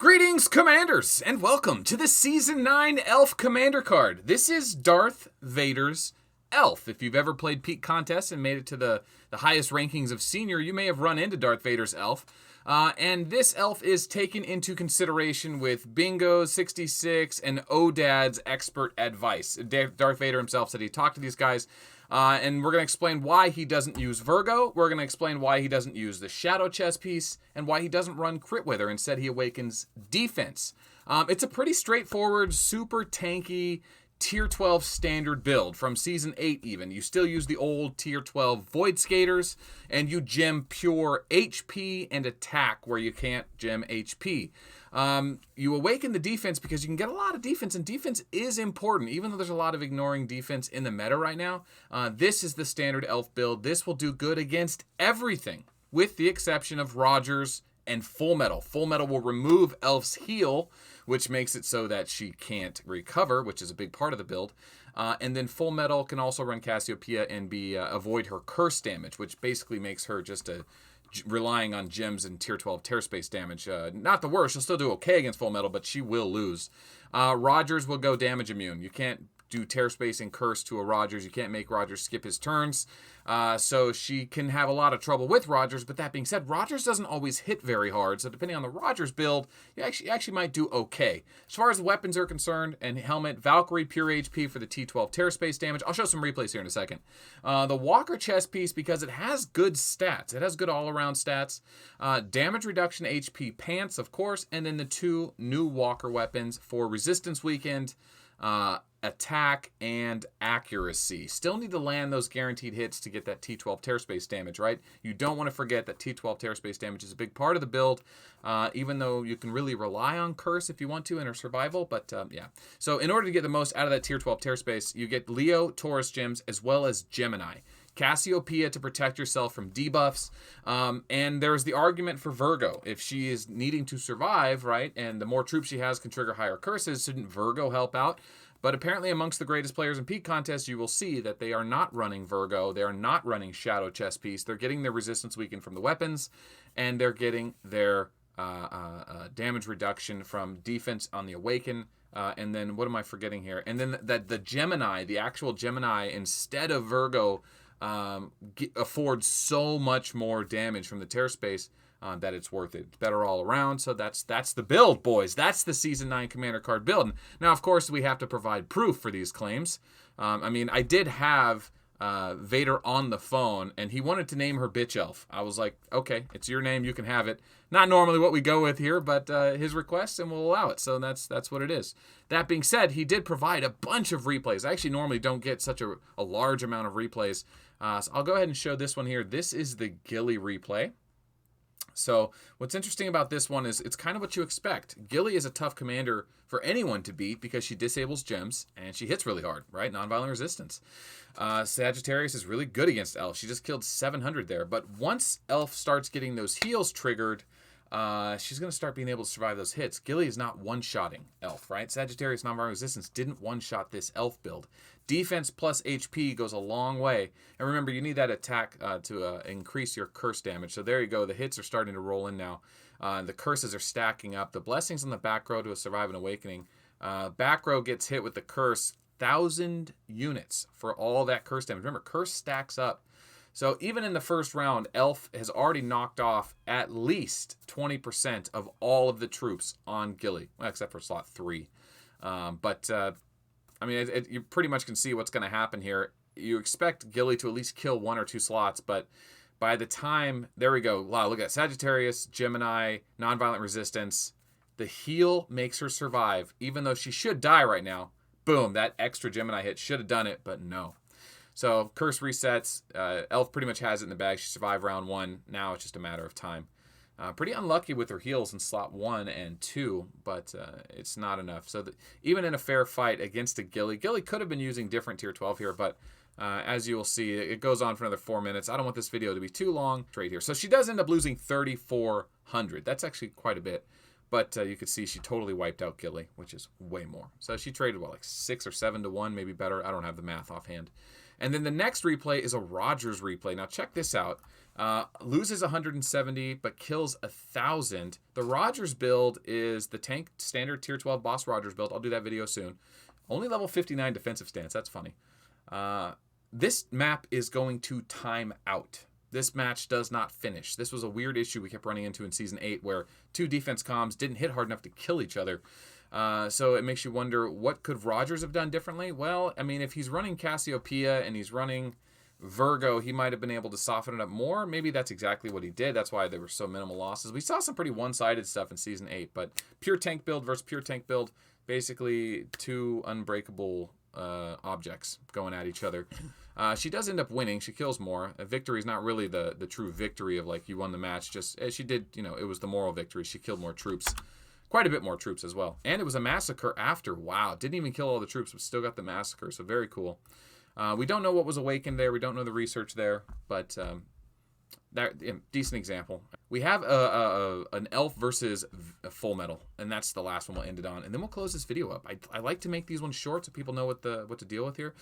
Greetings, Commanders, and welcome to the Season 9 Elf Commander card. This is Darth Vader's Elf. If you've ever played Peak Contests and made it to the highest rankings of Senior, you may have run into Darth Vader's Elf. And this Elf is taken into consideration with Bingo 66 and ODAD's expert advice. Darth Vader himself said he talked to these guys, and we're going to explain why he doesn't use Virgo. We're going to explain why he doesn't use the Shadow Chess piece, and why he doesn't run Crit Wither. Instead, he awakens defense. It's a pretty straightforward, super tanky, Tier 12 standard build from Season 8 even. You still use the old Tier 12 Void Skaters, and you gem pure HP and attack where you can't gem HP. You awaken the defense because you can get a lot of defense, and defense is important, even though there's a lot of ignoring defense in the meta right now. This is the standard elf build. This will do good against everything, with the exception of Rogers and Full Metal. Full Metal will remove Elf's heal, which makes it so that she can't recover, which is a big part of the build. And then Full Metal can also run Cassiopeia and avoid her curse damage, which basically makes her just relying on gems and Tier 12 tear space damage. Not the worst. She'll still do okay against Full Metal, but she will lose. Rogers will go damage immune. You can't do tear space and curse to a Rogers. You can't make Rogers skip his turns. So she can have a lot of trouble with Rogers. But that being said, Rogers doesn't always hit very hard. So depending on the Rogers build, you actually might do okay. As far as the weapons are concerned, and helmet, Valkyrie pure HP for the T12 tear space damage. I'll show some replays here in a second. The Walker chest piece, because it has good stats. It has good all-around stats. Damage reduction HP pants, of course. And then the two new Walker weapons for resistance weakened, attack, and accuracy. Still need to land those guaranteed hits to get that T12 tear space damage, right? You don't want to forget that T12 tear space damage is a big part of the build, even though you can really rely on curse if you want to in her survival, but yeah. So in order to get the most out of that Tier 12 tear space, you get Leo, Taurus gems, as well as Gemini. Cassiopeia to protect yourself from debuffs, and there's the argument for Virgo. If she is needing to survive, right, and the more troops she has can trigger higher curses, shouldn't Virgo help out? But apparently amongst the greatest players in Peak Contests, you will see that they are not running Virgo. They are not running Shadow Chess Piece. They're getting their resistance weakened from the weapons, and they're getting their damage reduction from defense on the Awaken. And then what am I forgetting here? And then the Gemini, the actual Gemini, instead of Virgo, affords so much more damage from the tear space that it's worth it. It's better all around. So that's the build, boys. That's the Season 9 Commander card build. Now, of course, we have to provide proof for these claims. I did have Vader on the phone, and he wanted to name her Bitch Elf. I was like, okay, it's your name. You can have it. Not normally what we go with here, but his request, and we'll allow it. So that's what it is. That being said, he did provide a bunch of replays. I actually normally don't get such a large amount of replays. So I'll go ahead and show this one here. This is the Ghillie replay. So what's interesting about this one is it's kind of what you expect. Ghillie is a tough commander for anyone to beat because she disables gems and she hits really hard, right? Nonviolent resistance. Sagittarius is really good against Elf. She just killed 700 there. But once Elf starts getting those heals triggered, she's going to start being able to survive those hits. Ghillie is not one-shotting Elf, right? Sagittarius Nonviolent Resistance didn't one-shot this Elf build. Defense plus HP goes a long way. And remember, you need that attack to increase your curse damage. So there you go. The hits are starting to roll in now. The curses are stacking up. The blessings on the back row to a Survive and Awakening. Back row gets hit with the curse. 1,000 units for all that curse damage. Remember, curse stacks up. So even in the first round, Elf has already knocked off at least 20% of all of the troops on Ghillie, well, except for slot 3. You pretty much can see what's going to happen here. You expect Ghillie to at least kill 1 or 2 slots, but by the time, there we go. Wow, look at that. Sagittarius, Gemini, Nonviolent Resistance. The heal makes her survive, even though she should die right now. Boom, that extra Gemini hit should have done it, but no. So curse resets. Elf pretty much has it in the bag. She survived round 1. Now it's just a matter of time. Pretty unlucky with her heals in slot 1 and 2, but it's not enough. So even in a fair fight against a Ghillie could have been using different Tier 12 here, but as you will see, it goes on for another 4 minutes. I don't want this video to be too long. Trade here. So she does end up losing 3,400. That's actually quite a bit. But you could see she totally wiped out Ghillie, which is way more. So she traded, like 6 or 7 to 1, maybe better. I don't have the math offhand. And then the next replay is a Rogers replay. Now check this out. Loses 170, but kills 1,000. The Rogers build is the tank standard tier 12 boss Rogers build. I'll do that video soon. Only level 59 defensive stance. That's funny. This map is going to time out. This match does not finish. This was a weird issue we kept running into in Season 8 where two defense comms didn't hit hard enough to kill each other. So it makes you wonder, what could Rogers have done differently? Well, I mean, if he's running Cassiopeia and he's running Virgo, he might have been able to soften it up more. Maybe that's exactly what he did. That's why there were so minimal losses. We saw some pretty one-sided stuff in Season 8, but pure tank build versus pure tank build, basically two unbreakable objects going at each other. She does end up winning. She kills more. A victory is not really the true victory of like you won the match. Just as she did, you know, it was the moral victory. She killed more troops. Quite a bit more troops as well. And it was a massacre after. Wow. Didn't even kill all the troops, but still got the massacre. So very cool. We don't know what was awakened there. We don't know the research there, but decent example. We have an elf versus a full metal, and that's the last one we'll end it on. And then we'll close this video up. I like to make these ones short so people know what to deal with here.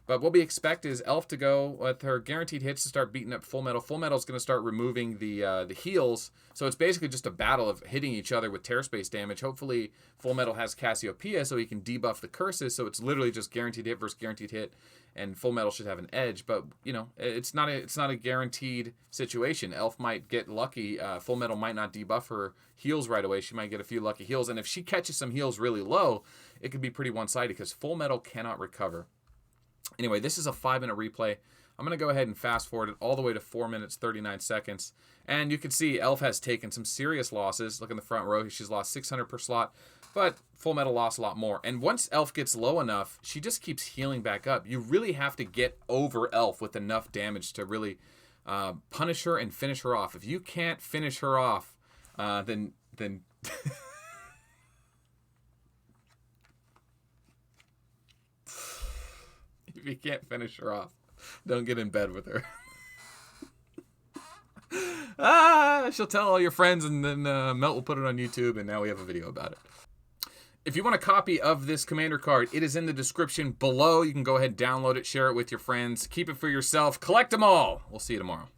But what we expect is elf to go with her guaranteed hits to start beating up full metal. Full metal is going to start removing the heals. So it's basically just a battle of hitting each other with tear space damage. Hopefully full metal has Cassiopeia so he can debuff the curses. So it's literally just guaranteed hit versus guaranteed hit. And full metal should have an edge, but you know it's not a guaranteed situation. Elf might get lucky. Full metal might not debuff her heals right away. She might get a few lucky heals, and if she catches some heals really low, it could be pretty one-sided because full metal cannot recover. Anyway, this is a 5-minute replay. I'm going to go ahead and fast forward it all the way to 4 minutes 39 seconds, and you can see Elf has taken some serious losses. Look in the front row. She's lost 600 per slot. But full metal lost a lot more. And once Elf gets low enough, she just keeps healing back up. You really have to get over Elf with enough damage to really punish her and finish her off. If you can't finish her off, then if you can't finish her off, don't get in bed with her. She'll tell all your friends, and then Melt will put it on YouTube, and now we have a video about it. If you want a copy of this commander card, it is in the description below. You can go ahead and download it, share it with your friends, keep it for yourself, collect them all. We'll see you tomorrow.